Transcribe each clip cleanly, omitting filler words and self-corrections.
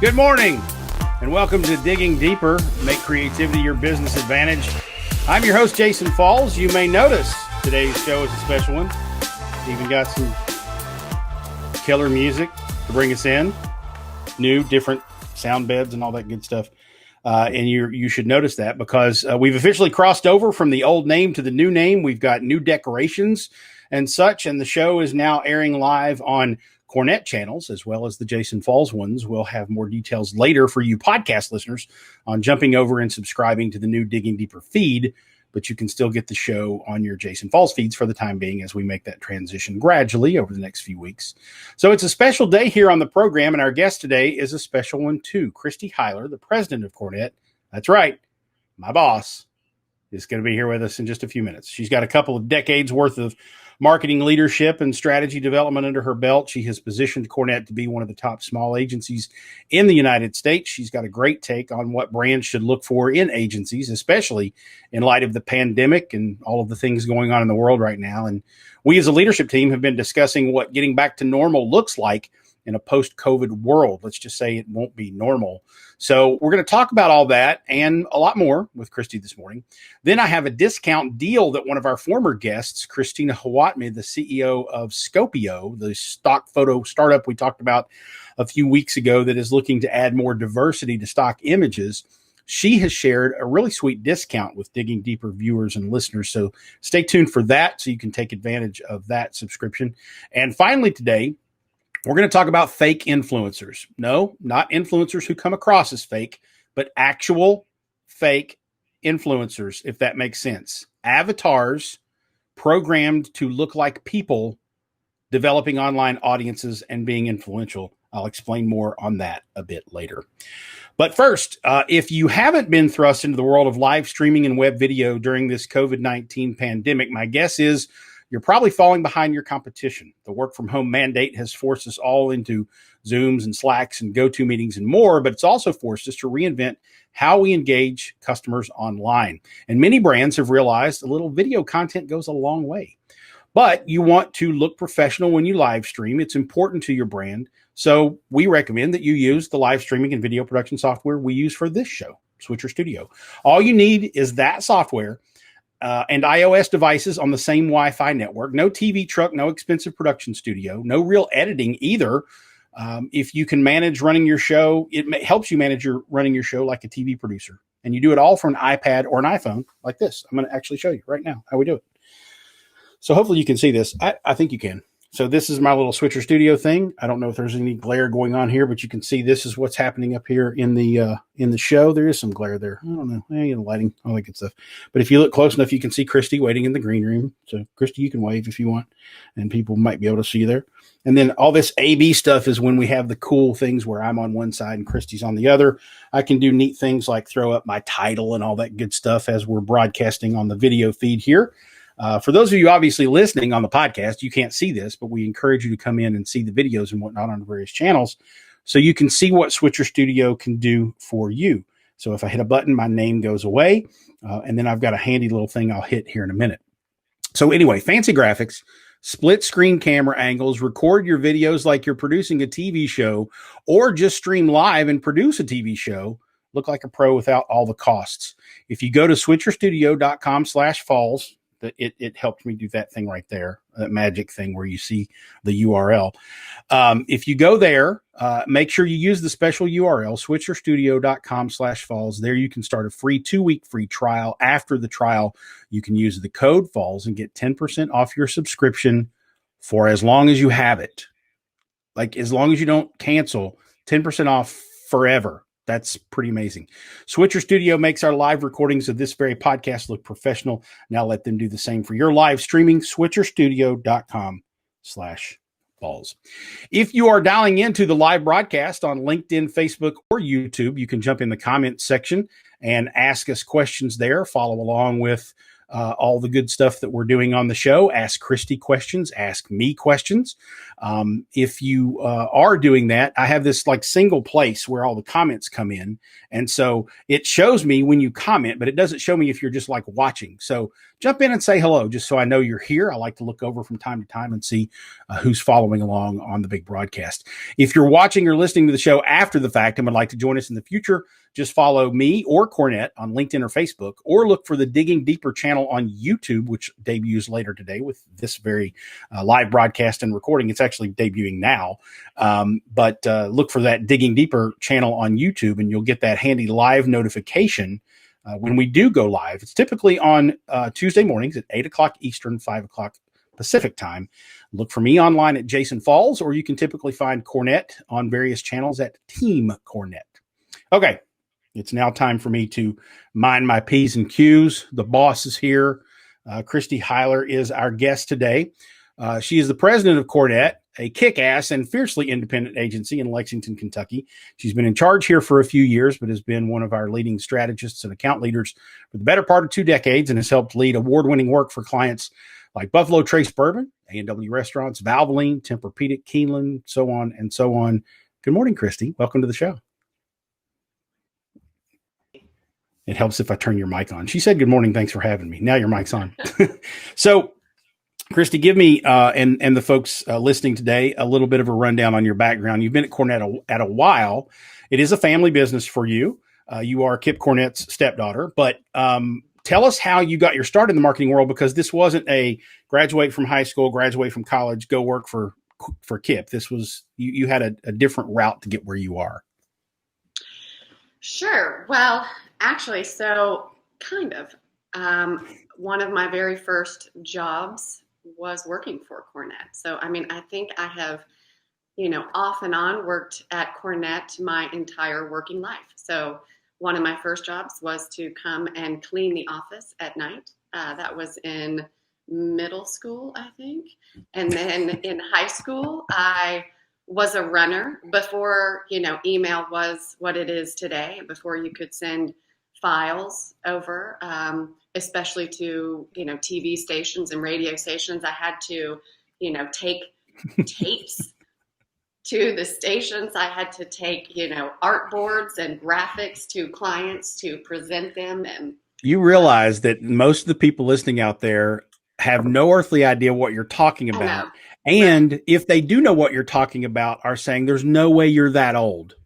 Good morning, and welcome to Digging Deeper, Make Creativity Your Business Advantage. I'm your host, Jason Falls. You may notice today's show is a special one. Even got some killer music to bring us in, new, different sound beds and all that good stuff. And you should notice that because we've officially crossed over from the old name to the new name. We've got new decorations and such, and the show is now airing live on Cornett channels as well as the Jason Falls ones. We'll have more details later for you podcast listeners on jumping over and subscribing to the new Digging Deeper feed, but you can still get the show on your Jason Falls feeds for the time being as we make that transition gradually over the next few weeks. So it's a special day here on the program, and our guest today is a special one too. Christy Hiler, the president of Cornett. That's right. My boss is going to be here with us in just a few minutes. She's got a couple of decades worth of marketing leadership and strategy development under her belt. She has positioned Cornett to be one of the top small agencies in the United States. She's got a great take on what brands should look for in agencies, especially in light of the pandemic and all of the things going on in the world right now. And we as a leadership team have been discussing what getting back to normal looks like in a post-COVID world. Let's just say it won't be normal. So we're going to talk about all that and a lot more with Christy this morning. Then I have a discount deal that one of our former guests, Christina Hawatme, the CEO of Scopio, the stock photo startup we talked about a few weeks ago that is looking to add more diversity to stock images. She has shared a really sweet discount with Digging Deeper viewers and listeners. So stay tuned for that so you can take advantage of that subscription. And finally today, we're going to talk about fake influencers. No, not influencers who come across as fake, but actual fake influencers, if that makes sense. Avatars programmed to look like people, developing online audiences and being influential. I'll explain more on that a bit later. But first, if you haven't been thrust into the world of live streaming and web video during this COVID-19 pandemic, my guess is you're probably falling behind your competition. The work from home mandate has forced us all into Zooms and Slacks and GoToMeetings and more, but it's also forced us to reinvent how we engage customers online. And many brands have realized a little video content goes a long way. But you want to look professional when you live stream. It's important to your brand. So we recommend that you use the live streaming and video production software we use for this show, Switcher Studio. All you need is that software and iOS devices on the same Wi-Fi network. No TV truck, no expensive production studio, no real editing either. If you can manage running your show, helps you manage running your show like a TV producer. And you do it all from an iPad or an iPhone like this. I'm going to actually show you right now how we do it. So hopefully you can see this. I think you can. So this is my little Switcher Studio thing. I don't know if there's any glare going on here, but you can see this is what's happening up here in the show. There is some glare there. I don't know. Lighting, all that good stuff. But if you look close enough, you can see Christy waiting in the green room. So Christy, you can wave if you want, and people might be able to see you there. And then all this AB stuff is when we have the cool things where I'm on one side and Christy's on the other. I can do neat things like throw up my title and all that good stuff as we're broadcasting on the video feed here. For those of you obviously listening on the podcast, you can't see this, but we encourage you to come in and see the videos and whatnot on the various channels so you can see what Switcher Studio can do for you. So if I hit a button, my name goes away, and then I've got a handy little thing I'll hit here in a minute. So anyway, fancy graphics, split screen camera angles, record your videos like you're producing a TV show, or just stream live and produce a TV show. Look like a pro without all the costs. If you go to switcherstudio.com/falls, it helped me do that thing right there, that magic thing where you see the URL. If you go there, make sure you use the special URL, switcherstudio.com/falls. There you can start a free 2-week free trial. After the trial, you can use the code falls and get 10% off your subscription for as long as you have it. Like as long as you don't cancel, 10% off forever. That's pretty amazing. Switcher Studio makes our live recordings of this very podcast look professional. Now let them do the same for your live streaming. switcherstudio.com/falls. If you are dialing into the live broadcast on LinkedIn, Facebook, or YouTube, you can jump in the comments section and ask us questions there. Follow along with all the good stuff that we're doing on the show. Ask Christy questions, ask me questions. If you are doing that, I have this like single place where all the comments come in. And so it shows me when you comment, but it doesn't show me if you're just like watching. So jump in and say hello, just so I know you're here. I like to look over from time to time and see who's following along on the big broadcast. If you're watching or listening to the show after the fact and would like to join us in the future, just follow me or Cornett on LinkedIn or Facebook, or look for the Digging Deeper channel on YouTube, which debuts later today with this very live broadcast and recording. It's actually debuting now, but look for that Digging Deeper channel on YouTube, and you'll get that handy live notification when we do go live. It's typically on Tuesday mornings at 8 o'clock Eastern, 5 o'clock Pacific time. Look for me online at Jason Falls, or you can typically find Cornett on various channels at Team Cornett. Okay, it's now time for me to mind my P's and Q's. The boss is here. Christy Hiler is our guest today. She is the president of Cornett, a kick-ass and fiercely independent agency in Lexington, Kentucky. She's been in charge here for a few years, but has been one of our leading strategists and account leaders for the better part of 2 decades, and has helped lead award-winning work for clients like Buffalo Trace Bourbon, A&W Restaurants, Valvoline, Tempur-Pedic, Keeneland, so on and so on. Good morning, Christy. Welcome to the show. It helps if I turn your mic on. She said, good morning. Thanks for having me. Now your mic's on. So, Christy, give me and the folks listening today a little bit of a rundown on your background. You've been at Cornett a while. It is a family business for you. You are Kip Cornett's stepdaughter. But tell us how you got your start in the marketing world, because this wasn't a graduate from high school, graduate from college, go work for Kip. This was, you had a different route to get where you are. Sure. Well, actually, so kind of. One of my very first jobs was working for Cornett. So, I mean, I think I have, off and on worked at Cornett my entire working life. So one of my first jobs was to come and clean the office at night. That was in middle school, I think. And then in high school, I was a runner before, email was what it is today, before you could send files over, especially to, TV stations and radio stations. I had to, take tapes to the stations. I had to take, art boards and graphics to clients to present them. And you realize that most of the people listening out there have no earthly idea what you're talking about. And right. If they do know what you're talking about, are saying there's no way you're that old.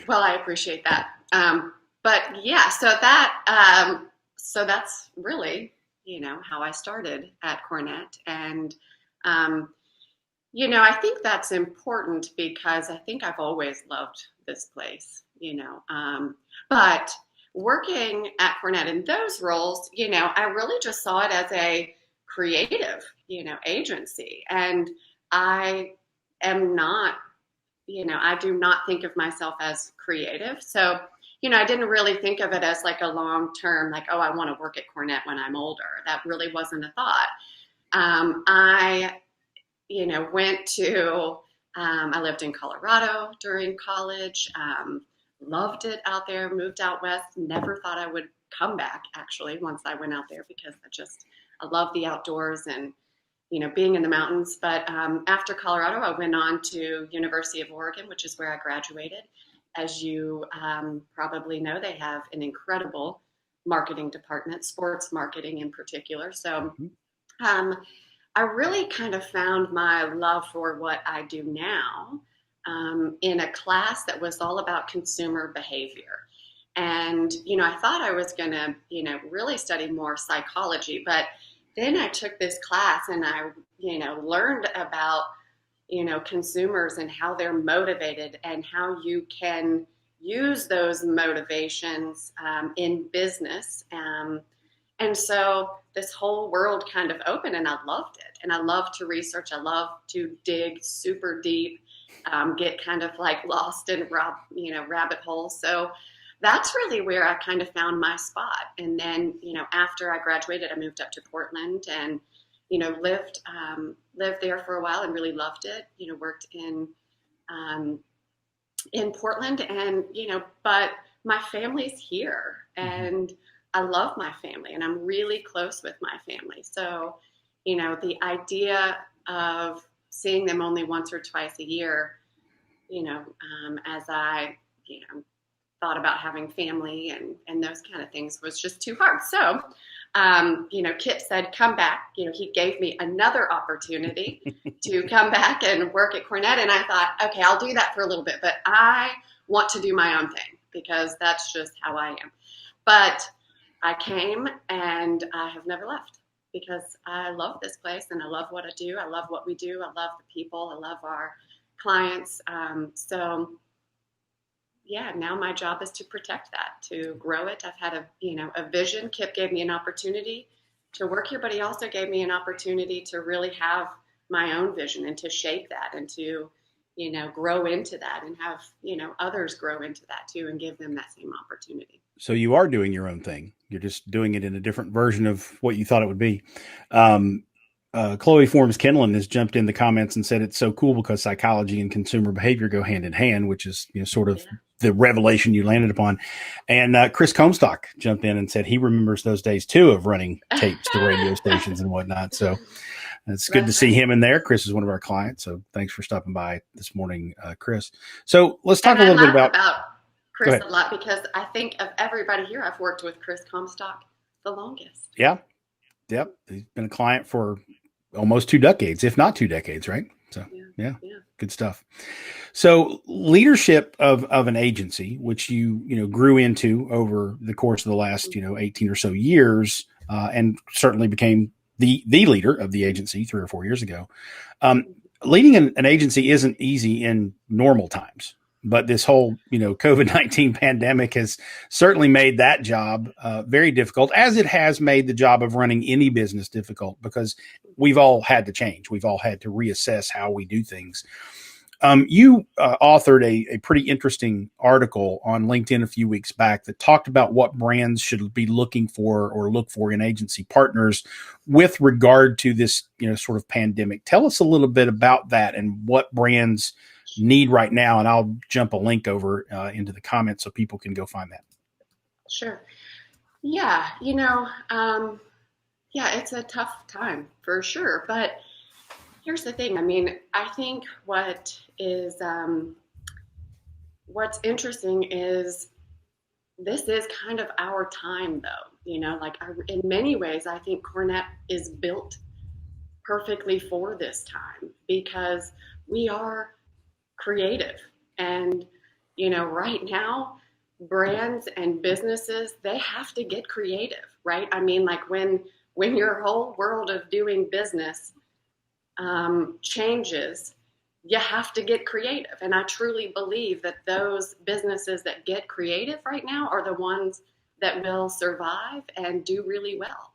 Well, I appreciate that. But yeah, so that's really, how I started at Cornett. And, I think that's important because I think I've always loved this place, but working at Cornett in those roles, I really just saw it as a creative, agency. And I am not, I do not think of myself as creative. So, I didn't really think of it as like a long-term, like, oh, I want to work at Cornett when I'm older. That really wasn't a thought. I I lived in Colorado during college, loved it out there, moved out west, never thought I would come back actually once I went out there, because I love the outdoors and, being in the mountains. But after Colorado, I went on to University of Oregon, which is where I graduated. As you probably know, they have an incredible marketing department, sports marketing in particular. So I really kind of found my love for what I do now in a class that was all about consumer behavior. And, I thought I was going to, really study more psychology, but then I took this class and I, learned about, consumers and how they're motivated and how you can use those motivations in business. And so this whole world kind of opened, and I loved it. And I love to research. I love to dig super deep, get kind of like lost in rabbit holes. So that's really where I kind of found my spot. And then, after I graduated, I moved up to Portland and, lived there for a while and really loved it. Worked in Portland and, but my family's here, and I love my family, and I'm really close with my family. So, the idea of seeing them only once or twice a year, as I, thought about having family and those kind of things was just too hard. So, Kip said, come back. He gave me another opportunity to come back and work at Cornett. And I thought, okay, I'll do that for a little bit, but I want to do my own thing because that's just how I am. But I came and I have never left because I love this place and I love what I do. I love what we do. I love the people. I love our clients. So yeah, now my job is to protect that, to grow it. I've had a vision. Kip gave me an opportunity to work here, but he also gave me an opportunity to really have my own vision and to shape that and to, grow into that and have, others grow into that too and give them that same opportunity. So you are doing your own thing. You're just doing it in a different version of what you thought it would be. Chloe Forms Kenlin has jumped in the comments and said it's so cool because psychology and consumer behavior go hand in hand, which is sort of the revelation you landed upon. And Chris Comstock jumped in and said he remembers those days too of running tapes to radio stations and whatnot. So it's good to see him in there. Chris is one of our clients, so thanks for stopping by this morning, Chris. So let's talk a little bit about Chris a lot because I think of everybody here, I've worked with Chris Comstock the longest. Yeah. Yep. He's been a client for almost 2 decades, if not 2 decades, right? So yeah. Good stuff. So leadership of an agency, which you grew into over the course of the last 18 or so years, and certainly became the leader of the agency 3 or 4 years ago. Leading an agency isn't easy in normal times, but this whole COVID-19 pandemic has certainly made that job very difficult, as it has made the job of running any business difficult because we've all had to change. We've all had to reassess how we do things. You authored a pretty interesting article on LinkedIn a few weeks back that talked about what brands should be looking for or look for in agency partners with regard to this, sort of pandemic. Tell us a little bit about that and what brands need right now. And I'll jump a link over into the comments so people can go find that. Sure. Yeah. It's a tough time for sure, but here's the thing. I mean, I think what's interesting is this is kind of our time though, in many ways, I think Cornett is built perfectly for this time because we are creative. And, right now, brands and businesses, they have to get creative, right? I mean, like when your whole world of doing business changes, you have to get creative. And I truly believe that those businesses that get creative right now are the ones that will survive and do really well.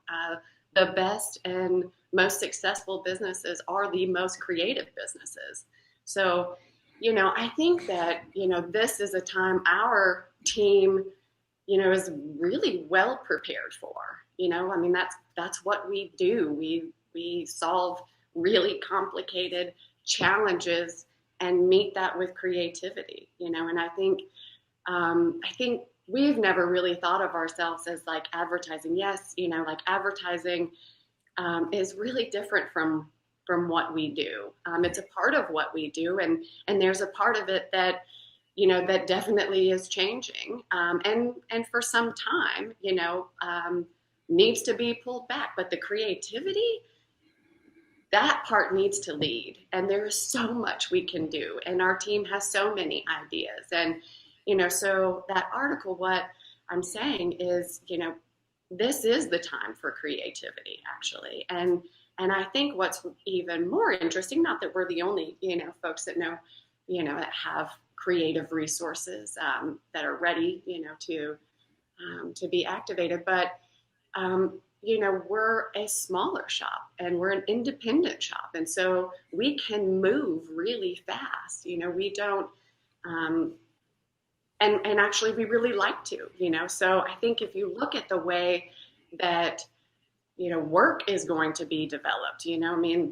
The best and most successful businesses are the most creative businesses. So, I think that, this is a time our team, is really well prepared for. I mean, that's what we do. We solve really complicated challenges and meet that with creativity, and I think we've never really thought of ourselves as like advertising. Yes, advertising is really different from what we do. It's a part of what we do, and there's a part of it that that definitely is changing, and for some time needs to be pulled back. But the creativity, that part needs to lead, and there's so much we can do, and our team has so many ideas. And so that article, what I'm saying is, this is the time for creativity, actually. And I think what's even more interesting, not that we're the only, folks that know, that have creative resources that are ready, to be activated, but we're a smaller shop and we're an independent shop. And so we can move really fast. We don't, and actually we really like to, so I think if you look at the way that, work is going to be developed,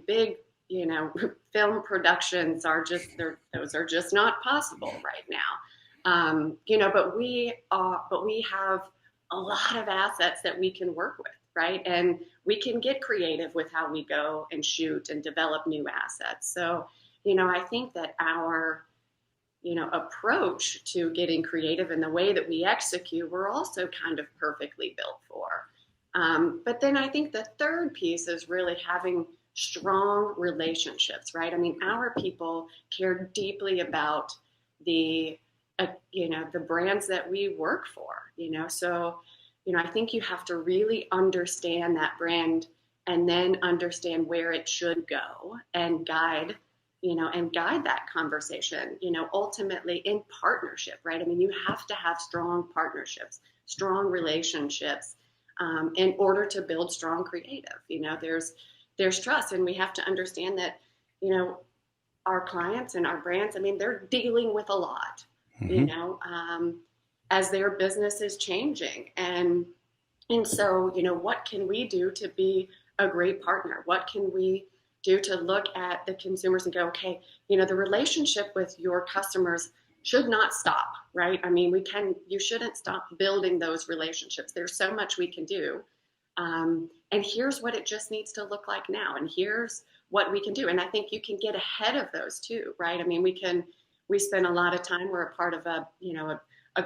big, film productions are those are just not possible right now. But we have a lot of assets that we can work with, right? And we can get creative with how we go and shoot and develop new assets. So, I think that our approach to getting creative and the way that we execute, we're also kind of perfectly built for. But then I think the third piece is really having strong relationships, right? I mean, our people care deeply about the brands that we work for, so, I think you have to really understand that brand and then understand where it should go and guide that conversation, ultimately in partnership, right? I mean, you have to have strong partnerships, strong relationships, in order to build strong creative. There's trust, and we have to understand that, our clients and our brands, I mean, they're dealing with a lot, as their business is changing. And so, what can we do to be a great partner? What can we do to look at the consumers and go, okay, the relationship with your customers should not stop, right? I mean, you shouldn't stop building those relationships. There's so much we can do. And here's what it just needs to look like now. And here's what we can do. And I think you can get ahead of those too, right? I mean, we spend a lot of time, we're a part of a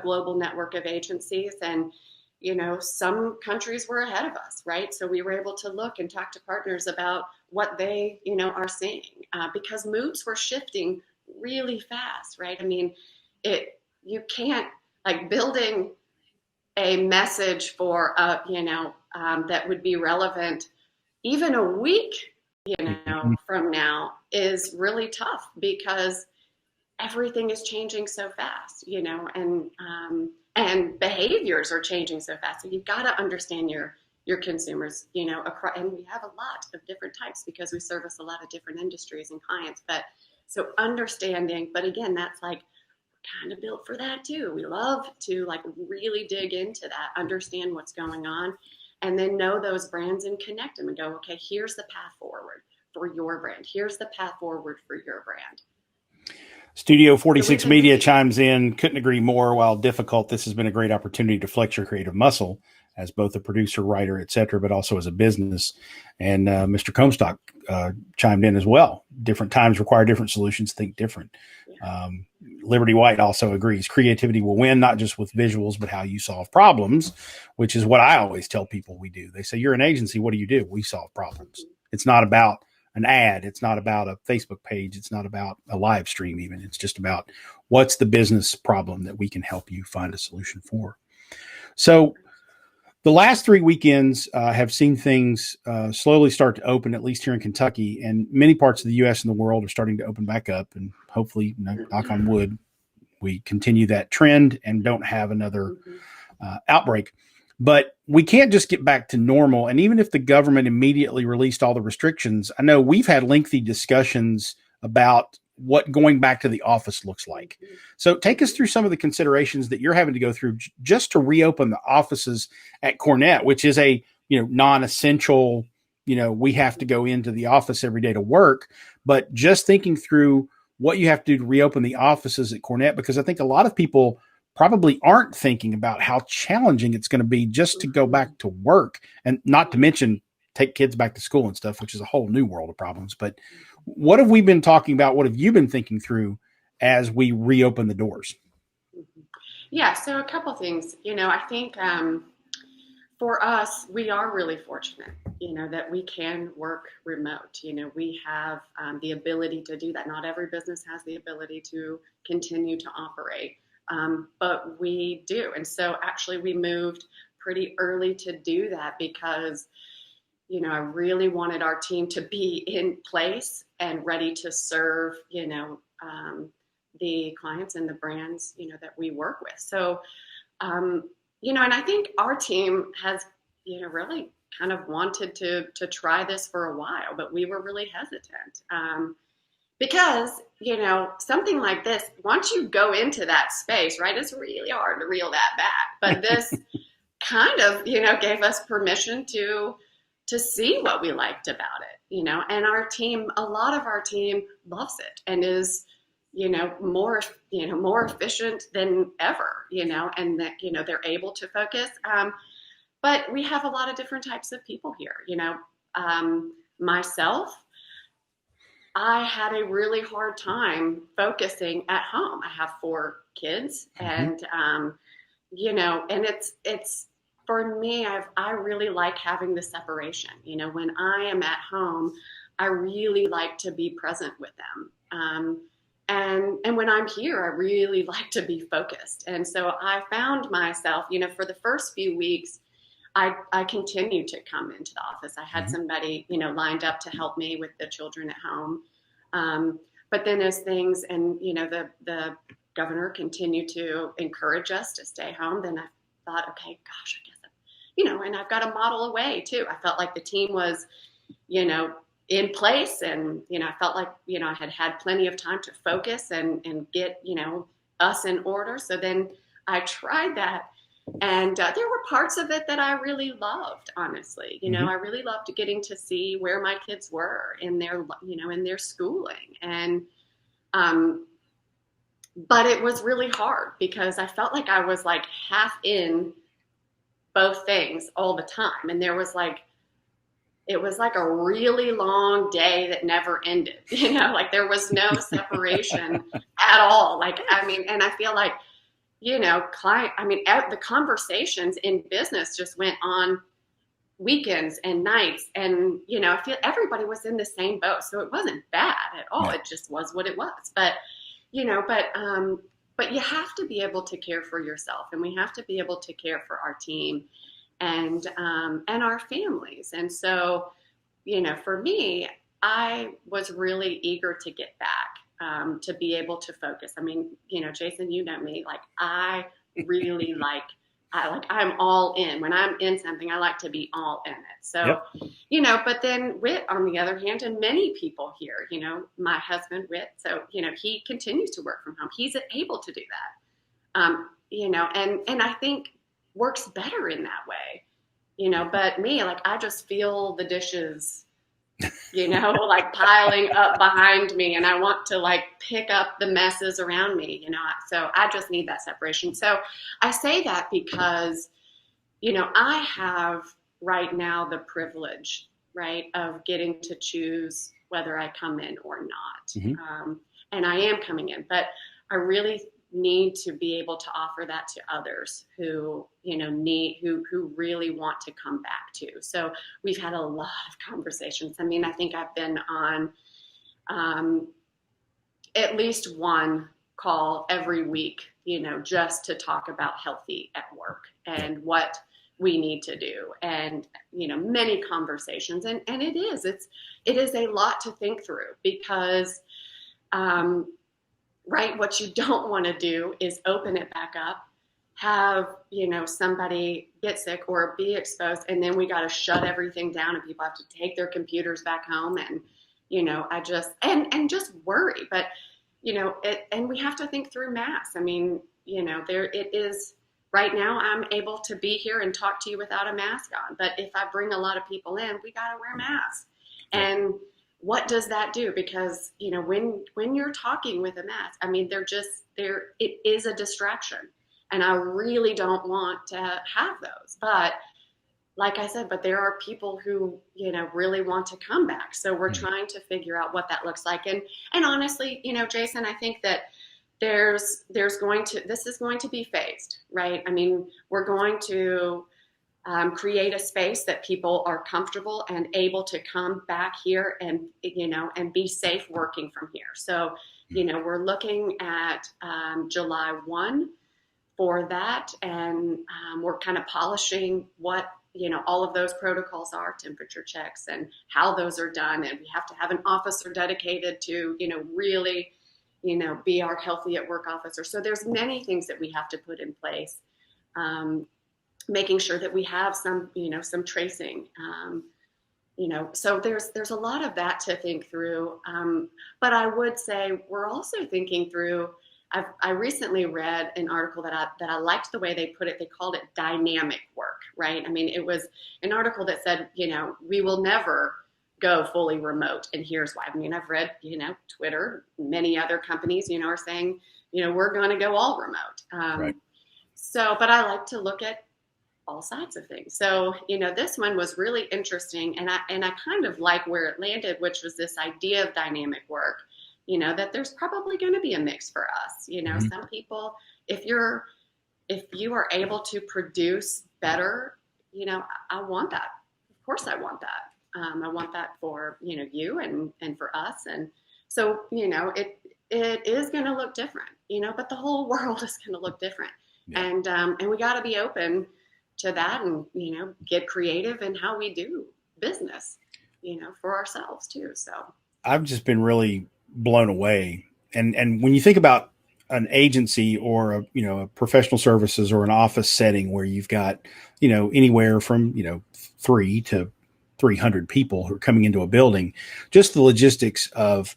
global network of agencies, and, some countries were ahead of us, right? So we were able to look and talk to partners about what they, are seeing, because moods were shifting really fast, right? I mean, you can't, like, building a message for, that would be relevant even a week, from now is really tough because everything is changing so fast, and behaviors are changing so fast. So you've got to understand your consumers, and we have a lot of different types because we service a lot of different industries and clients. But so understanding, but again, that's like, we're kind of built for that too. We love to, like, really dig into that, understand what's going on, and then know those brands and connect them and go, okay, here's the path forward for your brand. Here's the path forward for your brand. Studio 46 Media chimes in, couldn't agree more. While difficult, this has been a great opportunity to flex your creative muscle as both a producer, writer, et cetera, but also as a business. And Mr. Comstock chimed in as well. Different times require different solutions, think different. Liberty White also agrees. Creativity will win, not just with visuals, but how you solve problems, which is what I always tell people we do. They say, you're an agency. What do? We solve problems. It's not about an ad. It's not about a Facebook page. It's not about a live stream even. It's just about what's the business problem that we can help you find a solution for. So the last 3 weekends have seen things slowly start to open, at least here in Kentucky, and many parts of the U.S. and the world are starting to open back up. And hopefully, knock on wood, we continue that trend and don't have another outbreak. But we can't just get back to normal. And even if the government immediately released all the restrictions, I know we've had lengthy discussions about what going back to the office looks like. So take us through some of the considerations that you're having to go through just to reopen the offices at Cornett, which is a, non-essential, we have to go into the office every day to work, but just thinking through what you have to do to reopen the offices at Cornett, because I think a lot of people probably aren't thinking about how challenging it's going to be just to go back to work, and not to mention take kids back to school and stuff, which is a whole new world of problems. But what have we been talking about? What have you been thinking through as we reopen the doors? Yeah, so a couple things. I think for us, we are really fortunate, that we can work remote. We have the ability to do that. Not every business has the ability to continue to operate. But we do. And so actually we moved pretty early to do that because, I really wanted our team to be in place and ready to serve, the clients and the brands, that we work with. So, and I think our team has, really kind of wanted to try this for a while, but we were really hesitant. Because, something like this, once you go into that space, right, it's really hard to reel that back. But this kind of, gave us permission to see what we liked about it, and our team, a lot of our team loves it and is, more efficient than ever, and that, they're able to focus. But we have a lot of different types of people here, myself, I had a really hard time focusing at home. I have 4 kids, and and it's for me. I really like having the separation. When I am at home, I really like to be present with them. And when I'm here, I really like to be focused. And so I found myself, for the first few weeks, I continued to come into the office. I had somebody, lined up to help me with the children at home. But then as things and, the governor continued to encourage us to stay home, then I thought, okay, gosh, I guess, and I've got to model a way too. I felt like the team was, in place, and, I felt like, I had plenty of time to focus and get, us in order. So then I tried that. And there were parts of it that I really loved, honestly. I really loved getting to see where my kids were in their, in their schooling. And, but it was really hard because I felt like I was like half in both things all the time. And it was like a really long day that never ended, like there was no separation at all. And I feel like, the conversations in business just went on weekends and nights, and, I feel everybody was in the same boat. So it wasn't bad at all. It just was what it was. But, but you have to be able to care for yourself, and we have to be able to care for our team and our families. And so, for me, I was really eager to get back. To be able to focus. Jason, you know me, I really I'm all in. When I'm in something, I like to be all in it. So, but then Whit, on the other hand, and many people here, my husband, Whit, so, he continues to work from home. He's able to do that, and I think works better in that way, but me, I just feel the dishes piling up behind me, and I want to pick up the messes around me, so I just need that separation. So I say that because, I have right now the privilege, right, of getting to choose whether I come in or not. And I am coming in, but I really need to be able to offer that to others who, who really want to come back too. So we've had a lot of conversations. I think I've been on at least one call every week, just to talk about healthy at work and what we need to do, and, many conversations. And it is a lot to think through because, right, what you don't want to do is open it back up, have, somebody get sick or be exposed, and then we got to shut everything down and people have to take their computers back home, and, I just, and just worry. But, and we have to think through masks. There it is. Right now, I'm able to be here and talk to you without a mask on. But if I bring a lot of people in, we got to wear masks. And what does that do? Because, when you're talking with a mask, it is a distraction, and I really don't want to have those. But like I said, but there are people who, really want to come back. So we're trying to figure out what that looks like. And honestly, Jason, I think that this is going to be phased, right? We're going to create a space that people are comfortable and able to come back here and, and be safe working from here. So, we're looking at July 1 for that. And we're kind of polishing what, all of those protocols are, temperature checks and how those are done. And we have to have an officer dedicated to, really, be our healthy at work officer. So there's many things that we have to put in place. Making sure that we have some, some tracing, so there's a lot of that to think through. But I would say we're also thinking through, I recently read an article that I liked the way they put it. They called it dynamic work, right? It was an article that said, we will never go fully remote. And here's why. I mean, I've read, Twitter, many other companies, are saying, we're going to go all remote. Right. So, but I like to look at all sides of things. So, this one was really interesting, and I kind of like where it landed, which was this idea of dynamic work, that there's probably going to be a mix for us. Some people, if you are able to produce better, I want that. Of course I want that. I want that for, you and for us. And so, it is going to look different, but the whole world is going to look different. Yeah. And we got to be open to that and, get creative in how we do business, for ourselves too. So I've just been really blown away. And when you think about an agency or a professional services or an office setting where you've got, anywhere from, 3 to 300 people who are coming into a building, just the logistics of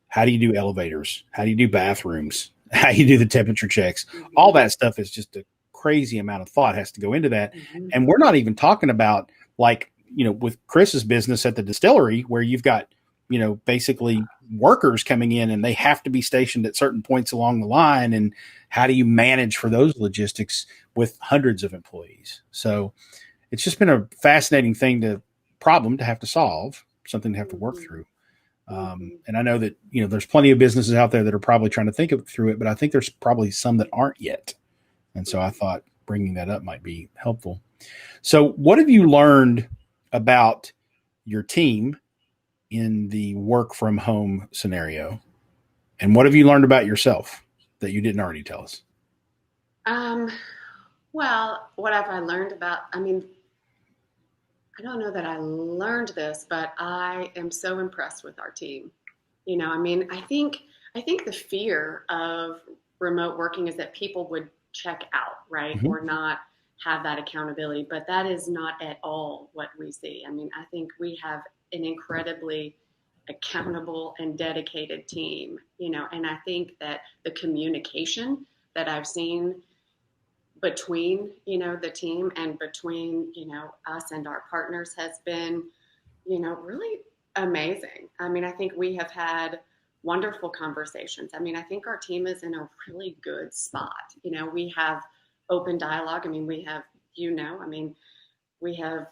how do you do elevators? How do you do bathrooms? How do you do the temperature checks? Mm-hmm. All that stuff is just a crazy amount of thought has to go into that. Mm-hmm. And we're not even talking about with Chris's business at the distillery where you've got, basically workers coming in and they have to be stationed at certain points along the line. And how do you manage for those logistics with hundreds of employees? So it's just been a fascinating problem to have to solve, something to have to work through. And I know that, there's plenty of businesses out there that are probably trying to think through it, but I think there's probably some that aren't yet. And so I thought bringing that up might be helpful. So what have you learned about your team in the work from home scenario? And what have you learned about yourself that you didn't already tell us? Well, what have I learned about, I don't know that I learned this, but I am so impressed with our team. I think the fear of remote working is that people would check out, right? Mm-hmm. Or not have that accountability, but that is not at all what we see. I think we have an incredibly accountable and dedicated team, and I think that the communication that I've seen between, the team and between, us and our partners has been, really amazing. I think we have had wonderful conversations. I think our team is in a really good spot. We have open dialogue. We have, we have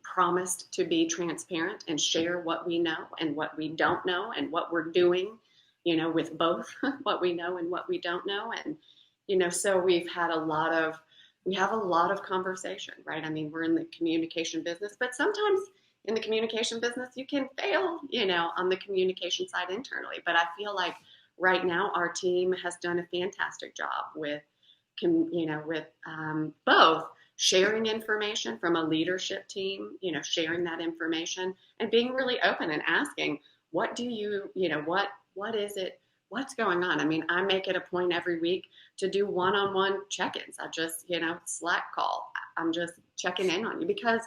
promised to be transparent and share what we know and what we don't know and what we're doing, with both what we know and what we don't know. And, so we have a lot of conversation, right? We're in the communication business, but sometimes in the communication business, you can fail, on the communication side internally. But I feel like right now our team has done a fantastic job with both sharing information from a leadership team, sharing that information and being really open and asking, what do you, what is it? What's going on? I make it a point every week to do one-on-one check-ins. I just, Slack call. I'm just checking in on you because,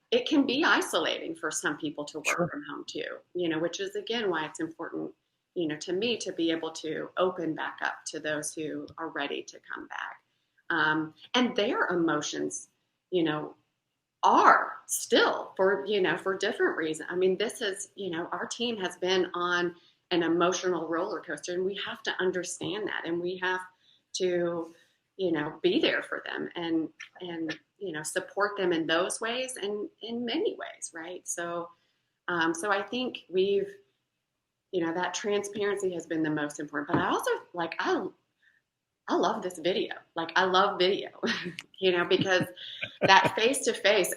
it can be isolating for some people to work from home too, which is again why it's important, to me to be able to open back up to those who are ready to come back. And their emotions, are still for different reasons. This is, our team has been on an emotional roller coaster and we have to understand that and we have to, be there for them and support them in those ways and in many ways. Right. So I think we've, that transparency has been the most important, but I also I love this video. I love video, because that face-to-face,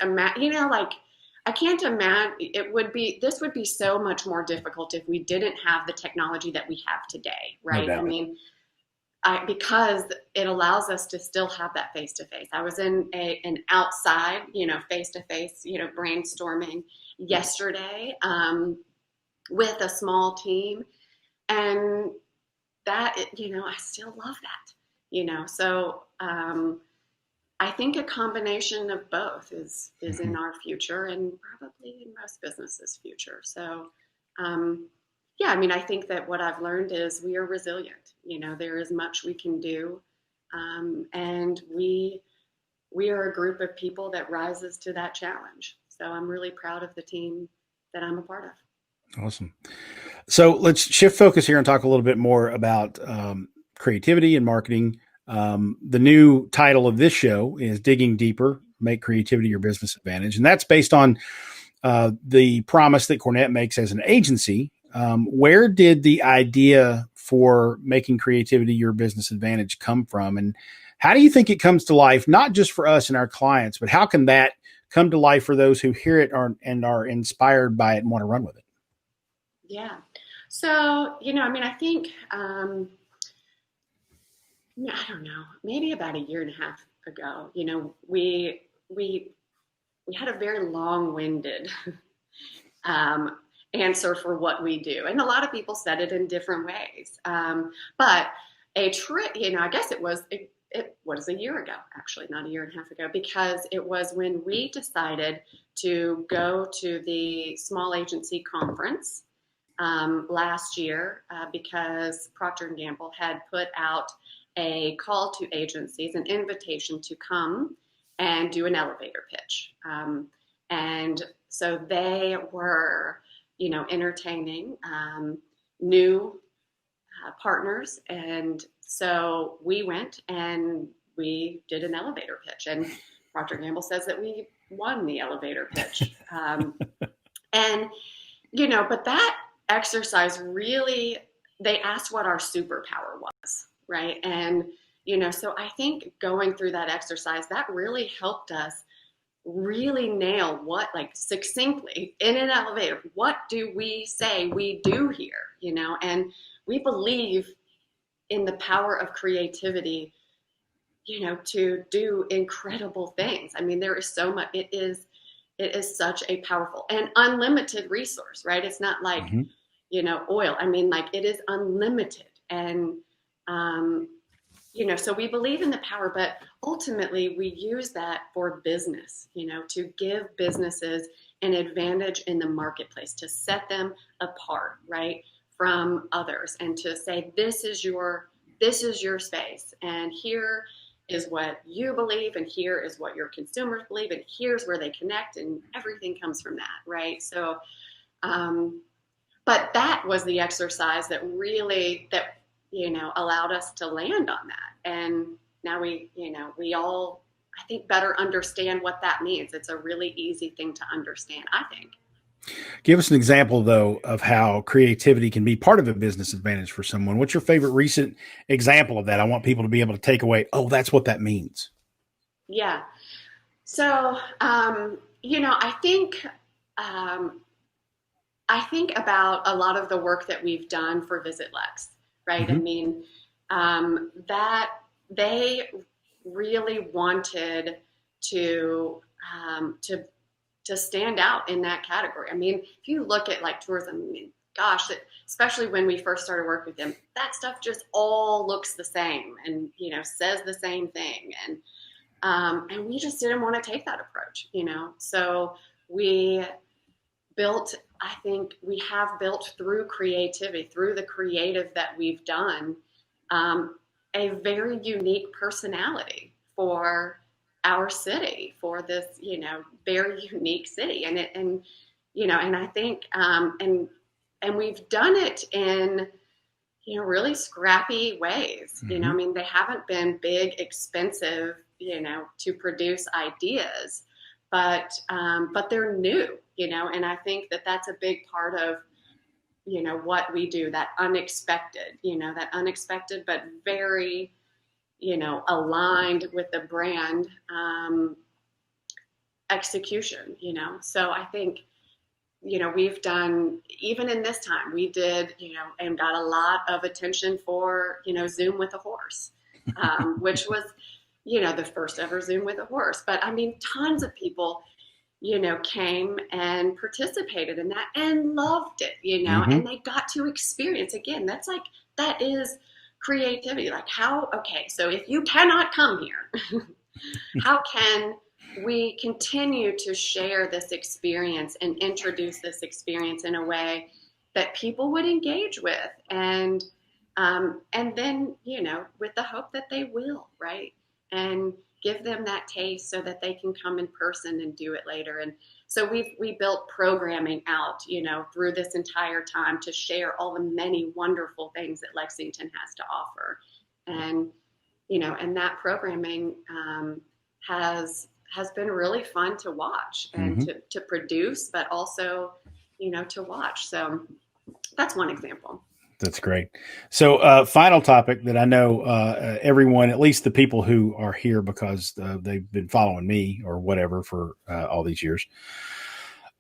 I can't imagine this would be so much more difficult if we didn't have the technology that we have today, right? No doubt. Because it allows us to still have that face-to-face. I was in an outside, face-to-face, brainstorming yesterday with a small team, and that, I still love that, so I think a combination of both is in our future and probably in most businesses' future. So, I think that what I've learned is we are resilient. There is much we can do, and we are a group of people that rises to that challenge. So I'm really proud of the team that I'm a part of. Awesome. So let's shift focus here and talk a little bit more about creativity and marketing. The new title of this show is Digging Deeper, Make Creativity Your Business Advantage. And that's based on the promise that Cornett makes as an agency. Where did the idea for making creativity your business advantage come from? And how do you think it comes to life, not just for us and our clients, but how can that come to life for those who hear it and are inspired by it and want to run with it? Yeah. So, I think, I don't know, maybe about a year and a half ago, we had a very long-winded answer for what we do. And a lot of people said it in different ways. But a trip, I guess it was a year ago, actually, not a year and a half ago, because it was when we decided to go to the small agency conference last year because Procter & Gamble had put out a call to agencies, an invitation to come and do an elevator pitch. And so they were, entertaining new partners. And so we went and we did an elevator pitch. And Procter & Gamble says that we won the elevator pitch. But that exercise really, they asked what our superpower was, right? And, so I think going through that exercise, that really helped us really nail what, like succinctly in an elevator, what do we say we do here, and we believe in the power of creativity, to do incredible things. I mean, there is so much, it is such a powerful and unlimited resource, right? It's not like, oil. I mean, like it is unlimited. And, so we believe in the power, but ultimately we use that for business, to give businesses an advantage in the marketplace, to set them apart, right, from others, and to say, this is your space, and here is what you believe, and here is what your consumers believe, and here's where they connect, and everything comes from that, right? So, but that was the exercise that really, allowed us to land on that. And now we all, I think, better understand what that means. It's a really easy thing to understand, I think. Give us an example, though, of how creativity can be part of a business advantage for someone. What's your favorite recent example of that? I want people to be able to take away, oh, that's what that means. Yeah. So, I think about a lot of the work that we've done for Visit Lex, right? Mm-hmm. I mean, that they really wanted to stand out in that category. I mean, if you look at like tourism, I mean, gosh, especially when we first started working with them, that stuff just all looks the same and, says the same thing. And we just didn't want to take that approach, So we built, I think we have built through creativity, through the creative that we've done, a very unique personality for our city, for this, very unique city. And I think, and we've done it in, really scrappy ways. Mm-hmm. I mean, they haven't been big, expensive, to produce ideas, but they're new, and I think that that's a big part of, what we do, that unexpected, but very, aligned with the brand execution, So I think, we've done, even in this time, we did, and got a lot of attention for, Zoom with a horse, which was, the first ever Zoom with a horse. But I mean, tons of people, came and participated in that and loved it, mm-hmm. and they got to experience, again, that is creativity. Like so if you cannot come here, how can we continue to share this experience and introduce this experience in a way that people would engage with, and then, with the hope that they will, right? And, give them that taste so that they can come in person and do it later. And so we built programming out, through this entire time to share all the many wonderful things that Lexington has to offer. And, and that programming has been really fun to watch and to produce, but also, to watch. So that's one example. That's great. So final topic that I know everyone, at least the people who are here because they've been following me or whatever for all these years.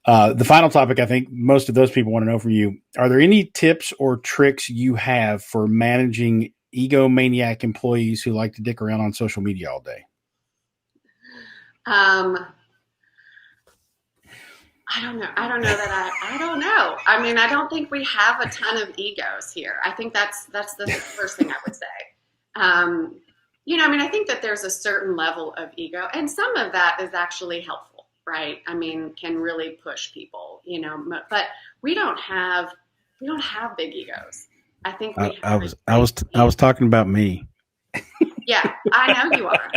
The final topic, I think most of those people want to know from you, are there any tips or tricks you have for managing egomaniac employees who like to dick around on social media all day? I don't know. I don't know. I mean, I don't think we have a ton of egos here. I think that's the first thing I would say. I think that there's a certain level of ego, and some of that is actually helpful, right? I mean, can really push people, but we don't have big egos. I think I was talking about me. Yeah, I know you are.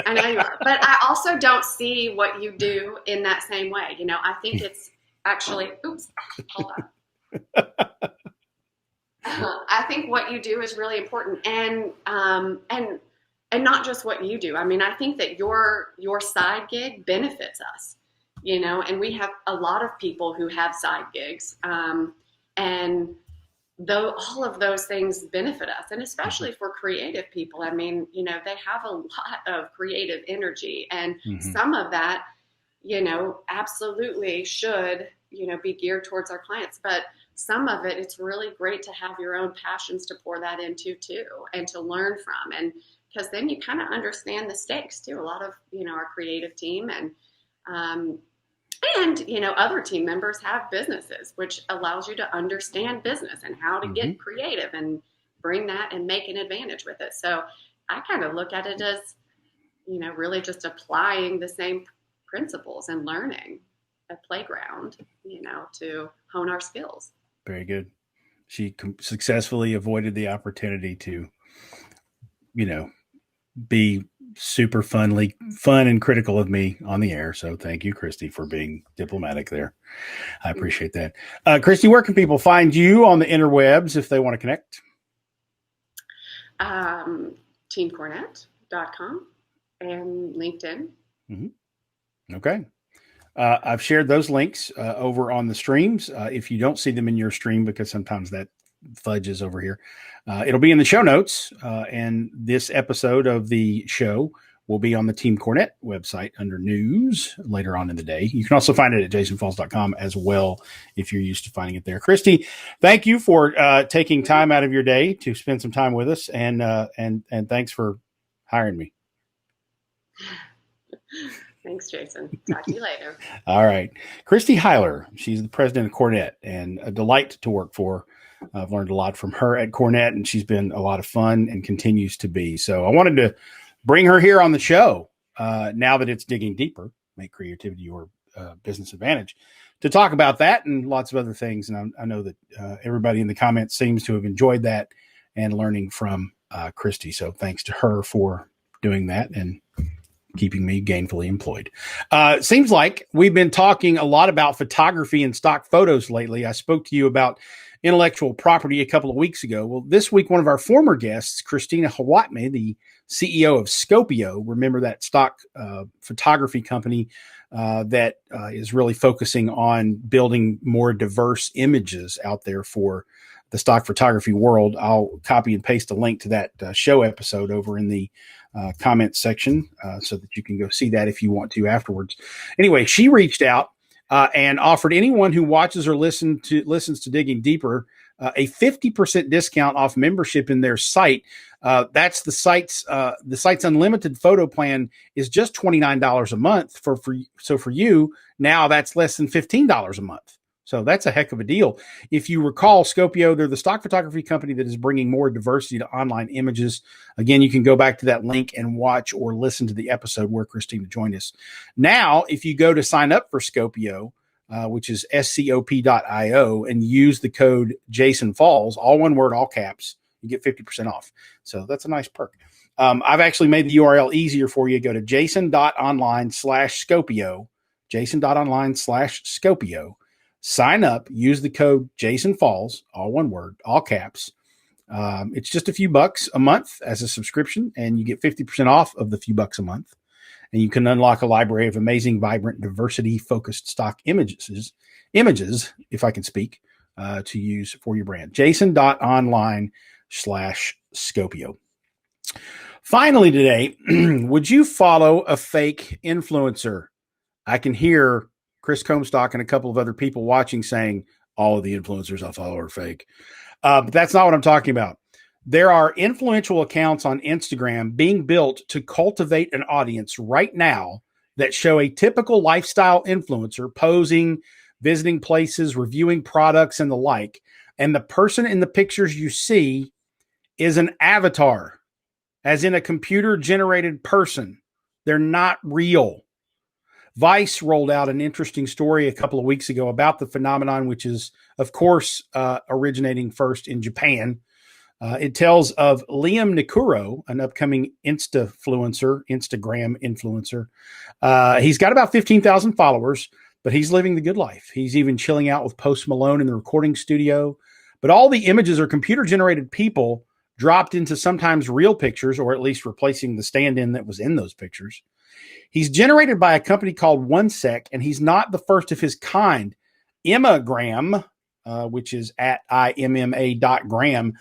But I also don't see what you do in that same way. I think it's actually, hold on. I think what you do is really important, and not just what you do. I mean, I think that your side gig benefits us, and we have a lot of people who have side gigs, and though all of those things benefit us, and especially for creative people. I mean, they have a lot of creative energy, and some of that, absolutely should, be geared towards our clients. But some of it, it's really great to have your own passions to pour that into too, and to learn from. And because then you kind of understand the stakes too. A lot of, our creative team and other team members have businesses, which allows you to understand business and how to get creative and bring that and make an advantage with it. So I kind of look at it as, really just applying the same principles and learning a playground, to hone our skills. Very good. She successfully avoided the opportunity to, be super fun and critical of me on the air. So thank you, Christy, for being diplomatic there. I appreciate that. Christy, where can people find you on the interwebs if they want to connect? TeamCornett.com and LinkedIn. Okay. I've shared those links over on the streams. If you don't see them in your stream, because sometimes that fudges over here, it'll be in the show notes. And this episode of the show will be on the Team Cornett website under news later on in the day. You can also find it at jasonfalls.com as well if you're used to finding it there. Christy, thank you for taking time out of your day to spend some time with us, and thanks for hiring me. Thanks, Jason. Talk to you later. All right. Christy Hiler. She's the president of Cornett and a delight to work for. I've learned a lot from her at Cornett, and she's been a lot of fun and continues to be. So I wanted to bring her here on the show now that it's digging deeper, make creativity your business advantage, to talk about that and lots of other things. And I know that everybody in the comments seems to have enjoyed that and learning from Christy. So thanks to her for doing that and keeping me gainfully employed. Seems like we've been talking a lot about photography and stock photos lately. I spoke to you about intellectual property a couple of weeks ago. Well, this week, one of our former guests, Christina Hawatme, the CEO of Scopio, remember that stock photography company that is really focusing on building more diverse images out there for the stock photography world. I'll copy and paste a link to that show episode over in the comments section so that you can go see that if you want to afterwards. Anyway, she reached out and offered anyone who watches or listens to Digging Deeper a 50% discount off membership in their site. That's the site's unlimited photo plan is just $29 a month so for you now that's less than $15 a month. So that's a heck of a deal. If you recall, Scopio, they're the stock photography company that is bringing more diversity to online images. Again, you can go back to that link and watch or listen to the episode where Christina joined us. Now, if you go to sign up for Scopio, which is scop.io, and use the code Jason Falls, all one word, all caps, you get 50% off. So that's a nice perk. I've actually made the URL easier for you. Go to jason.online/Scopio, jason.online/Scopio. Sign up, use the code JasonFalls, all one word, all caps. It's just a few bucks a month as a subscription, and you get 50% off of the few bucks a month. And you can unlock a library of amazing, vibrant, diversity-focused stock images, if I can speak, to use for your brand. Jason.online/Scopio. Finally today, would you follow a fake influencer? I can hear Chris Comstock and a couple of other people watching saying, all of the influencers I follow are fake. But that's not what I'm talking about. There are influential accounts on Instagram being built to cultivate an audience right now that show a typical lifestyle influencer posing, visiting places, reviewing products, and the like. And the person in the pictures you see is an avatar, as in a computer-generated person. They're not real. Vice rolled out an interesting story a couple of weeks ago about the phenomenon, which is, of course, originating first in Japan. It tells of Liam Nikuro, an upcoming Instagram influencer. He's got about 15,000 followers, but he's living the good life. He's even chilling out with Post Malone in the recording studio. But all the images are computer-generated people dropped into sometimes real pictures, or at least replacing the stand-in that was in those pictures. He's generated by a company called OneSec, and he's not the first of his kind. Immagram, which is at IMMA.gram,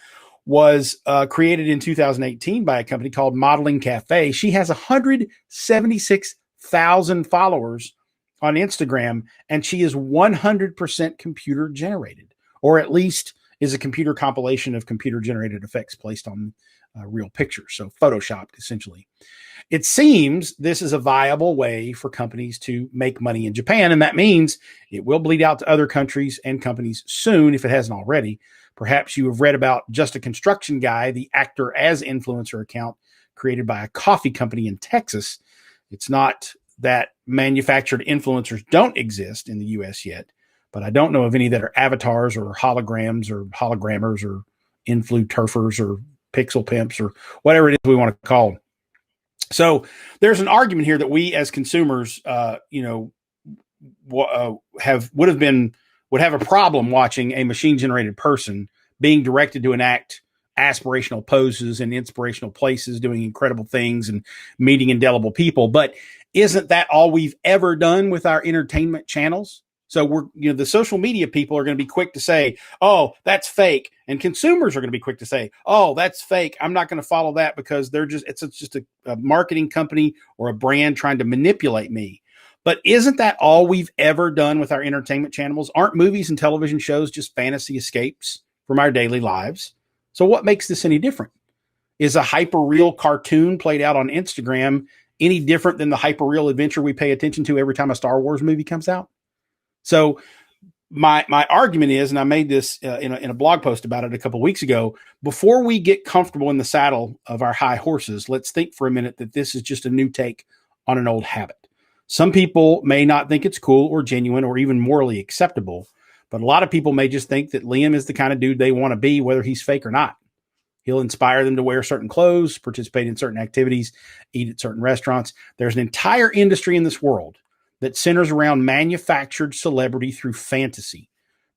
was created in 2018 by a company called Modeling Cafe. She has 176,000 followers on Instagram, and she is 100% computer generated, or at least is a computer compilation of computer generated effects placed on real pictures. So photoshopped, essentially. It seems this is a viable way for companies to make money in Japan, and that means it will bleed out to other countries and companies soon, if it hasn't already. Perhaps you have read about Just a Construction Guy, the actor as influencer account created by a coffee company in Texas. It's not that manufactured influencers don't exist in the U.S. yet, but I don't know of any that are avatars or holograms or hologrammers or influ-turfers or pixel pimps or whatever it is we want to call them. So there's an argument here that we as consumers, would have a problem watching a machine-generated person being directed to enact aspirational poses in inspirational places, doing incredible things and meeting indelible people. But isn't that all we've ever done with our entertainment channels? So the social media people are going to be quick to say, oh, that's fake. And consumers are going to be quick to say, oh, that's fake. I'm not going to follow that because it's just a marketing company or a brand trying to manipulate me. But isn't that all we've ever done with our entertainment channels? Aren't movies and television shows just fantasy escapes from our daily lives? So what makes this any different? Is a hyper-real cartoon played out on Instagram any different than the hyper-real adventure we pay attention to every time a Star Wars movie comes out? So my argument is, and I made this in a blog post about it a couple of weeks ago, before we get comfortable in the saddle of our high horses, let's think for a minute that this is just a new take on an old habit. Some people may not think it's cool or genuine or even morally acceptable, but a lot of people may just think that Liam is the kind of dude they want to be, whether he's fake or not. He'll inspire them to wear certain clothes, participate in certain activities, eat at certain restaurants. There's an entire industry in this world that centers around manufactured celebrity through fantasy.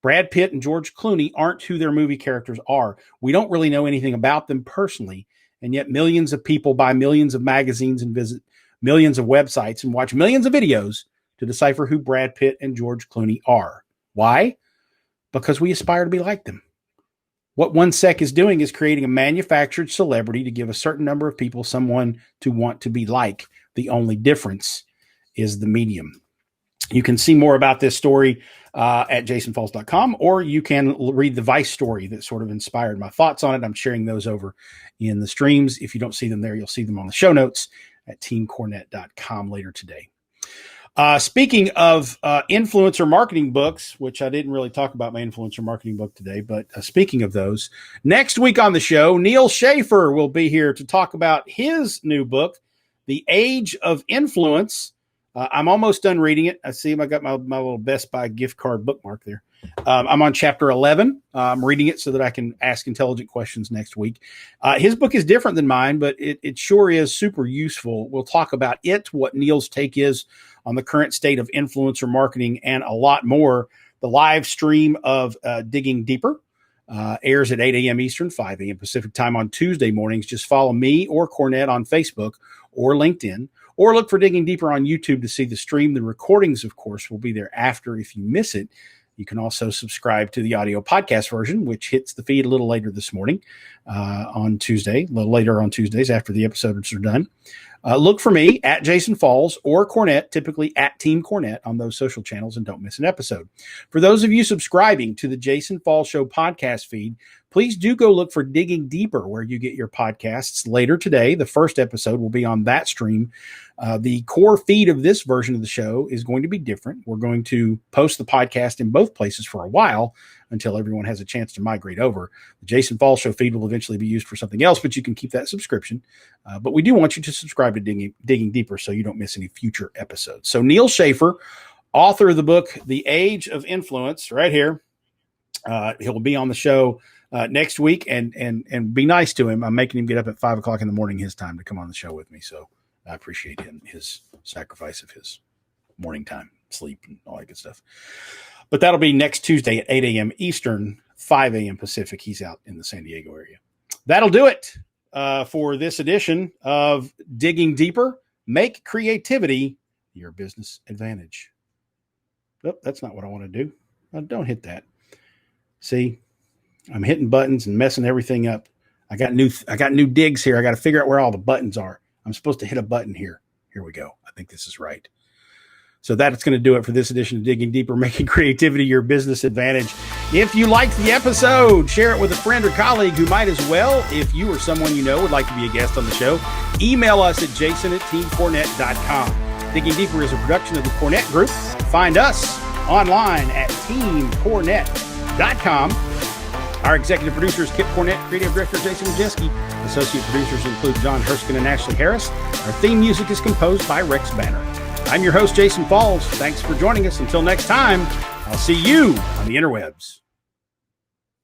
Brad Pitt and George Clooney aren't who their movie characters are. We don't really know anything about them personally, and yet millions of people buy millions of magazines and visit millions of websites and watch millions of videos to decipher who Brad Pitt and George Clooney are. Why? Because we aspire to be like them. What OneSec is doing is creating a manufactured celebrity to give a certain number of people someone to want to be like. The only difference is the medium. You can see more about this story at jasonfalls.com, or you can read the Vice story that sort of inspired my thoughts on it. I'm sharing those over in the streams. If you don't see them there, you'll see them on the show notes at teamcornett.com later today. Speaking of influencer marketing books, which I didn't really talk about my influencer marketing book today, but speaking of those, next week on the show, Neil Schaefer will be here to talk about his new book, The Age of Influence. I'm almost done reading it. I see I got my little Best Buy gift card bookmark there. I'm on chapter 11. I'm reading it so that I can ask intelligent questions next week. His book is different than mine, but it sure is super useful. We'll talk about it, what Neil's take is on the current state of influencer marketing, and a lot more. The live stream of Digging Deeper airs at 8 a.m. Eastern, 5 a.m. Pacific time on Tuesday mornings. Just follow me or Cornett on Facebook or LinkedIn, or look for Digging Deeper on YouTube to see the stream. The recordings, of course, will be there after if you miss it. You can also subscribe to the audio podcast version, which hits the feed a little later this morning on Tuesday, a little later on Tuesdays after the episodes are done. Look for me at Jason Falls or Cornett, typically at Team Cornett on those social channels, and don't miss an episode. For those of you subscribing to the Jason Falls Show podcast feed, please do go look for Digging Deeper where you get your podcasts later today. The first episode will be on that stream. The core feed of this version of the show is going to be different. We're going to post the podcast in both places for a while until everyone has a chance to migrate over. The Jason Falls Show feed will eventually be used for something else, but you can keep that subscription. But we do want you to subscribe to Digging Deeper so you don't miss any future episodes. So Neil Schaefer, author of the book, The Age of Influence, right here. He'll be on the show next week, and be nice to him. I'm making him get up at 5 o'clock in the morning his time to come on the show with me. So I appreciate his sacrifice of his morning time, sleep, and all that good stuff. But that'll be next Tuesday at 8 a.m. Eastern, 5 a.m. Pacific. He's out in the San Diego area. That'll do it for this edition of Digging Deeper. Make creativity your business advantage. Nope, that's not what I want to do. Don't hit that. See, I'm hitting buttons and messing everything up. I got new digs here. I got to figure out where all the buttons are. I'm supposed to hit a button here. Here we go. I think this is right. So that's going to do it for this edition of Digging Deeper, making creativity your business advantage. If you liked the episode, share it with a friend or colleague who might as well. If you or someone you know would like to be a guest on the show, email us at jason@teamcornett.com. Digging Deeper is a production of the Cornett Group. Find us online at teamcornett.com. Our executive producer is Kip Cornett, creative director Jason Wojcicki. Associate producers include John Herskin and Ashley Harris. Our theme music is composed by Rex Banner. I'm your host, Jason Falls. Thanks for joining us. Until next time, I'll see you on the interwebs.